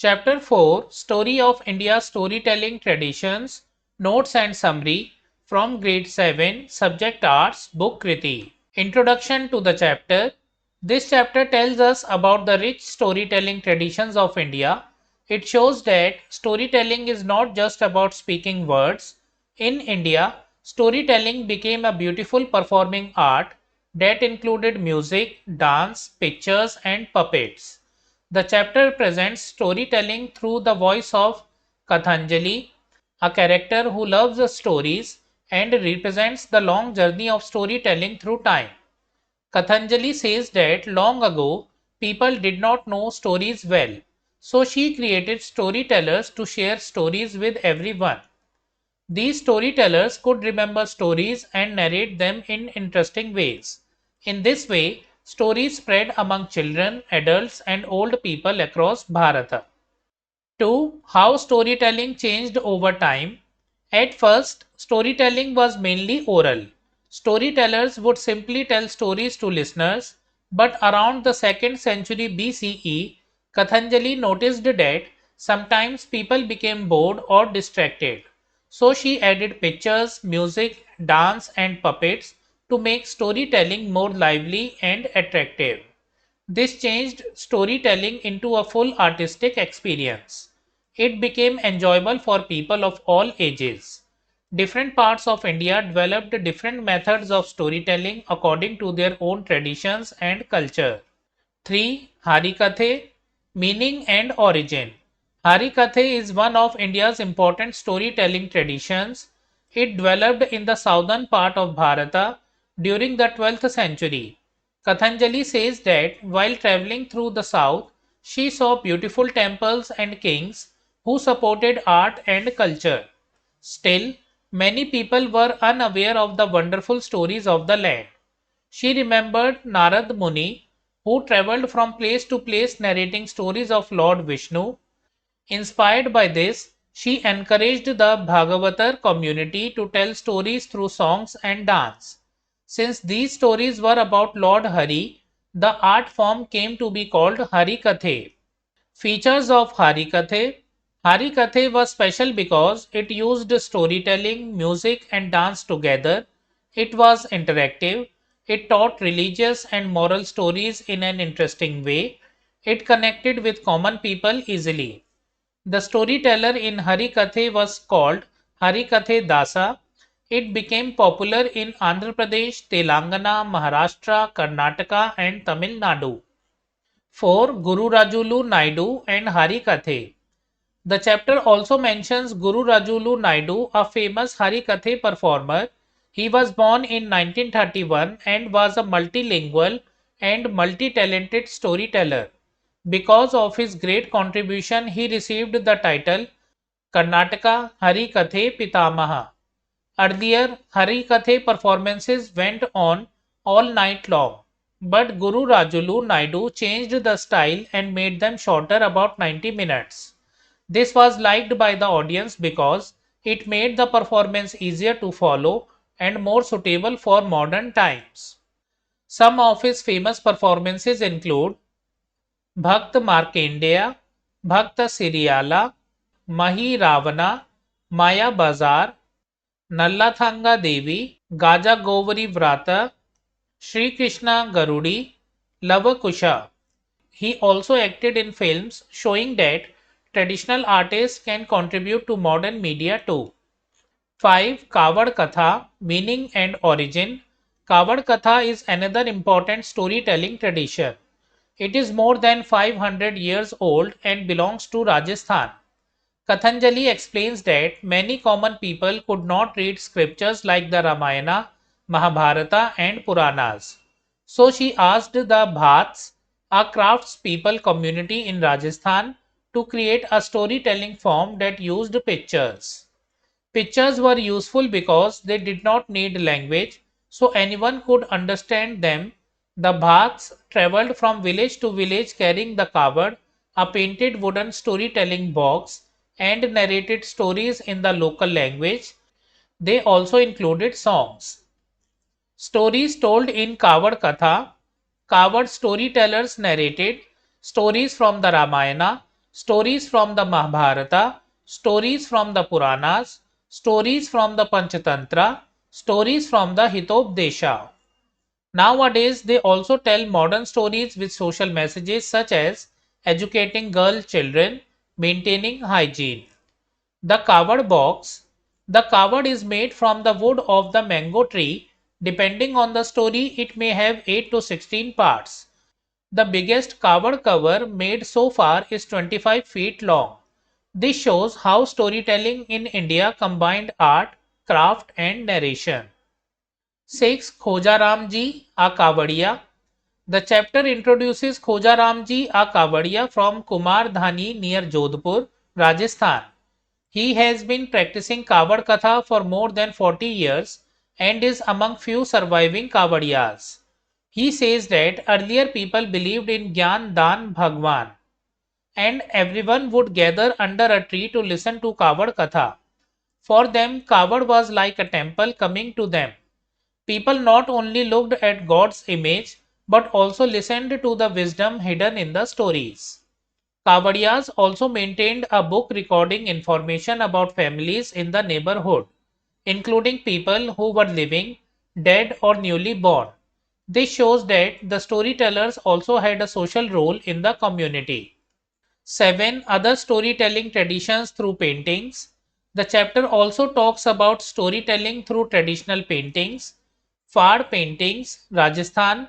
Chapter 4 Story of India Storytelling Traditions, Notes and Summary from Grade 7, Subject Arts, Book Kriti. Introduction to the chapter. This chapter tells us about the rich storytelling traditions of India. It shows that storytelling is not just about speaking words. In India, storytelling became a beautiful performing art that included music, dance, pictures, and puppets. The chapter presents storytelling through the voice of Kathanjali, a character who loves the stories and represents the long journey of storytelling through time. Kathanjali says that long ago people did not know stories well, so she created storytellers to share stories with everyone. These storytellers could remember stories and narrate them in interesting ways. In this way, stories spread among children, adults, and old people across Bharata. 2. How storytelling changed over time. At first, storytelling was mainly oral. Storytellers would simply tell stories to listeners, but around the 2nd century BCE, Kathanjali noticed that sometimes people became bored or distracted. So she added pictures, music, dance, and puppets to make storytelling more lively and attractive. This changed storytelling into a full artistic experience. It became enjoyable for people of all ages. Different parts of India developed different methods of storytelling according to their own traditions and culture. 3. Harikathe, Meaning and Origin. Harikathe is one of India's important storytelling traditions. It developed in the southern part of Bharata during the 12th century. Kathanjali says that while traveling through the south, she saw beautiful temples and kings who supported art and culture. Still, many people were unaware of the wonderful stories of the land. She remembered Narad Muni, who traveled from place to place narrating stories of Lord Vishnu. Inspired by this, she encouraged the Bhagavatar community to tell stories through songs and dance. Since these stories were about Lord Hari, the art form came to be called Harikathe. Features of Harikathe. Harikathe was special because it used storytelling, music, and dance together. It was interactive. It taught religious and moral stories in an interesting way. It connected with common people easily. The storyteller in Harikathe was called Harikathe Dasa. It became popular in Andhra Pradesh, Telangana, Maharashtra, Karnataka, and Tamil Nadu. 4. Gururajulu, Naidu, and Harikathe. The chapter also mentions Gururajulu Naidu, a famous Harikathe performer. He was born in 1931 and was a multilingual and multi-talented storyteller. Because of his great contribution, he received the title Karnataka Harikathe Pitamaha. Earlier, Harikathe performances went on all night long, but Gururajulu Naidu changed the style and made them shorter, about 90 minutes. This was liked by the audience because it made the performance easier to follow and more suitable for modern times. Some of his famous performances include Bhakt Markandeya, Bhakt Siriyala, Mahi Ravana, Maya Bazar, Nallathanga Devi, Gaja Govari Vrata, Sri Krishna Garudi, Lava Kusha. He also acted in films showing that traditional artists can contribute to modern media too. 5. Kaavad Katha, Meaning and Origin. Kaavad Katha is another important storytelling tradition. It is more than 500 years old and belongs to Rajasthan. Kathanjali explains that many common people could not read scriptures like the Ramayana, Mahabharata, and Puranas. So she asked the Bhats, a craftspeople community in Rajasthan, to create a storytelling form that used pictures. Pictures were useful because they did not need language, so anyone could understand them. The Bhats traveled from village to village carrying the Kaavad, a painted wooden storytelling box, and narrated stories in the local language. They also included songs. Stories told in Kaavad Katha. Kaavad storytellers narrated stories from the Ramayana, stories from the Mahabharata, stories from the Puranas, stories from the Panchatantra, stories from the Hitopdesha. Nowadays, they also tell modern stories with social messages such as educating girl children, maintaining hygiene. The Kaavad box. The Kaavad is made from the wood of the mango tree. Depending on the story, it may have 8 to 16 parts. The biggest Kaavad cover made so far is 25 feet long. This shows how storytelling in India combined art, craft, and narration. 6. Khojaram ji, a Kaavadiya. The chapter introduces Khojaram ji, a Kaavadiya from Kumar Dhani near Jodhpur, Rajasthan. He has been practicing Kaavad Katha for more than 40 years and is among few surviving Kaavadiyas. He says that earlier people believed in Gyan Dan Bhagwan and everyone would gather under a tree to listen to Kaavad Katha. For them, Kaavad was like a temple coming to them. People not only looked at God's image but also listened to the wisdom hidden in the stories. Kaavadiyas also maintained a book recording information about families in the neighborhood, including people who were living, dead, or newly born. This shows that the storytellers also had a social role in the community. 7. Other storytelling traditions through paintings. The chapter also talks about storytelling through traditional paintings. Fard paintings, Rajasthan.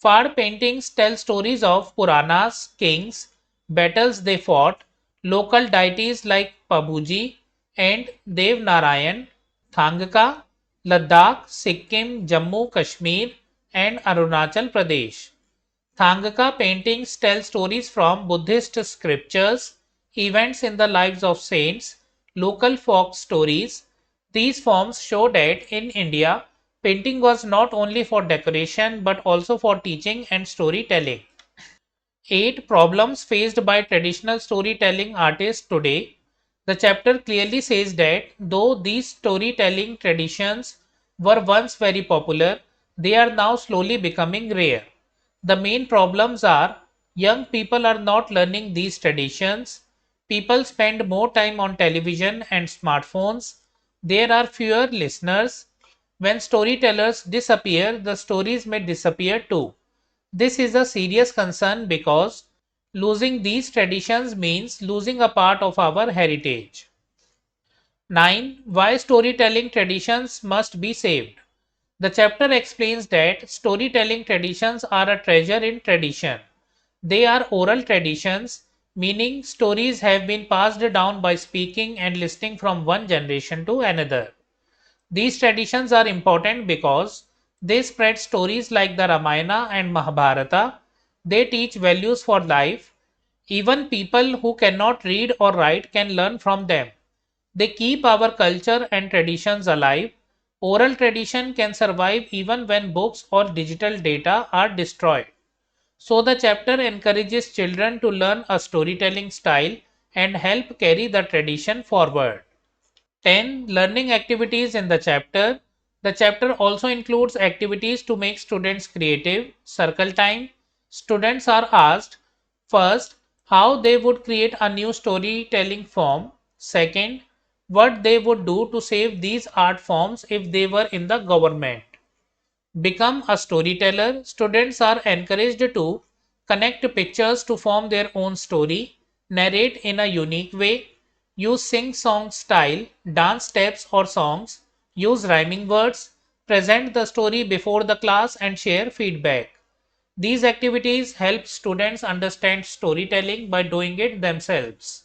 Fard paintings tell stories of Puranas, kings, battles they fought, local deities like Pabuji and Dev Narayan, Thangka, Ladakh, Sikkim, Jammu, Kashmir, and Arunachal Pradesh. Thangka paintings tell stories from Buddhist scriptures, events in the lives of saints, local folk stories. These forms show that in India, painting was not only for decoration but also for teaching and storytelling. 8. Problems faced by traditional storytelling artists today. The chapter clearly says that though these storytelling traditions were once very popular, they are now slowly becoming rare. The main problems are young people are not learning these traditions, people spend more time on television and smartphones, there are fewer listeners. When storytellers disappear, the stories may disappear too. This is a serious concern because losing these traditions means losing a part of our heritage. 9. Why storytelling traditions must be saved. The chapter explains that storytelling traditions are a treasure in tradition. They are oral traditions, meaning stories have been passed down by speaking and listening from one generation to another. These traditions are important because they spread stories like the Ramayana and Mahabharata. They teach values for life. Even people who cannot read or write can learn from them. They keep our culture and traditions alive. Oral tradition can survive even when books or digital data are destroyed. So the chapter encourages children to learn a storytelling style and help carry the tradition forward. 10. Learning activities in the chapter. The chapter also includes activities to make students creative. Circle time. Students are asked first how they would create a new storytelling form. Second, what they would do to save these art forms if they were in the government. Become a storyteller. Students are encouraged to connect pictures to form their own story, narrate in a unique way, use sing song style, dance steps or songs, use rhyming words, present the story before the class, and share feedback. These activities help students understand storytelling by doing it themselves.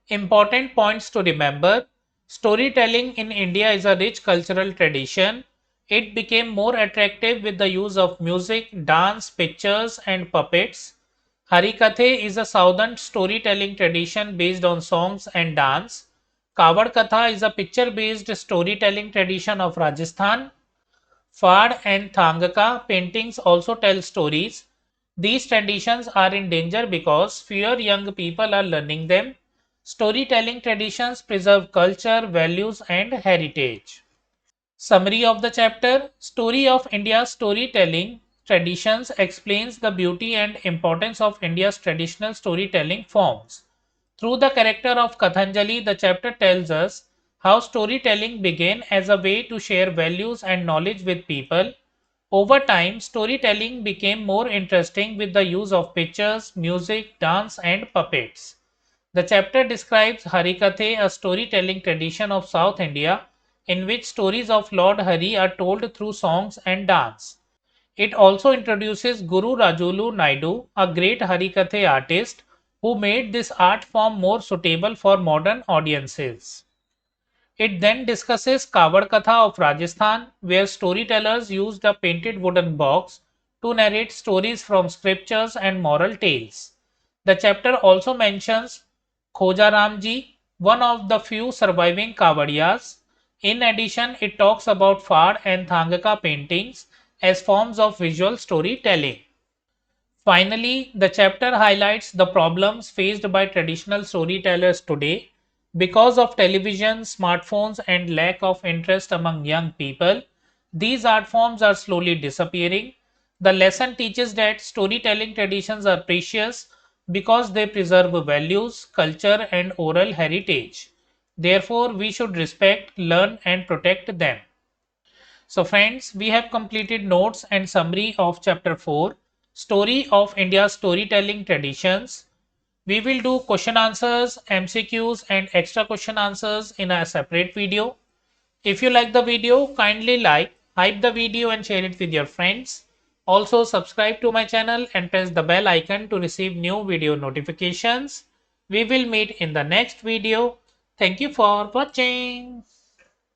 Important points to remember. Storytelling in India is a rich cultural tradition. It became more attractive with the use of music, dance, pictures, and puppets. Harikathe is a southern storytelling tradition based on songs and dance. Kaavad Katha is a picture based storytelling tradition of Rajasthan. Fard and Thangaka paintings also tell stories. These traditions are in danger because fewer young people are learning them. Storytelling traditions preserve culture, values, and heritage. Summary of the chapter. Story of India's storytelling traditions explains the beauty and importance of India's traditional storytelling forms. Through the character of Kathanjali, the chapter tells us how storytelling began as a way to share values and knowledge with people. Over time, storytelling became more interesting with the use of pictures, music, dance, and puppets. The chapter describes Harikathe, a storytelling tradition of South India, in which stories of Lord Hari are told through songs and dance. It also introduces Gururajulu Naidu, a great Harikathe artist, who made this art form more suitable for modern audiences. It then discusses Kaavad Katha of Rajasthan, where storytellers used a painted wooden box to narrate stories from scriptures and moral tales. The chapter also mentions Khojaram, one of the few surviving Kaavadiyas. In addition, it talks about Fad and Thangaka paintings as forms of visual storytelling. Finally, the chapter highlights the problems faced by traditional storytellers today. Because of television, smartphones, and lack of interest among young people, these art forms are slowly disappearing. The lesson teaches that storytelling traditions are precious because they preserve values, culture, and oral heritage. Therefore, we should respect, learn, and protect them. So friends, we have completed notes and summary of chapter 4, Story of India's Storytelling Traditions. We will do question answers, MCQs and extra question answers in a separate video. If you like the video, kindly like, hype the video and share it with your friends. Also subscribe to my channel and press the bell icon to receive new video notifications. We will meet in the next video. Thank you for watching.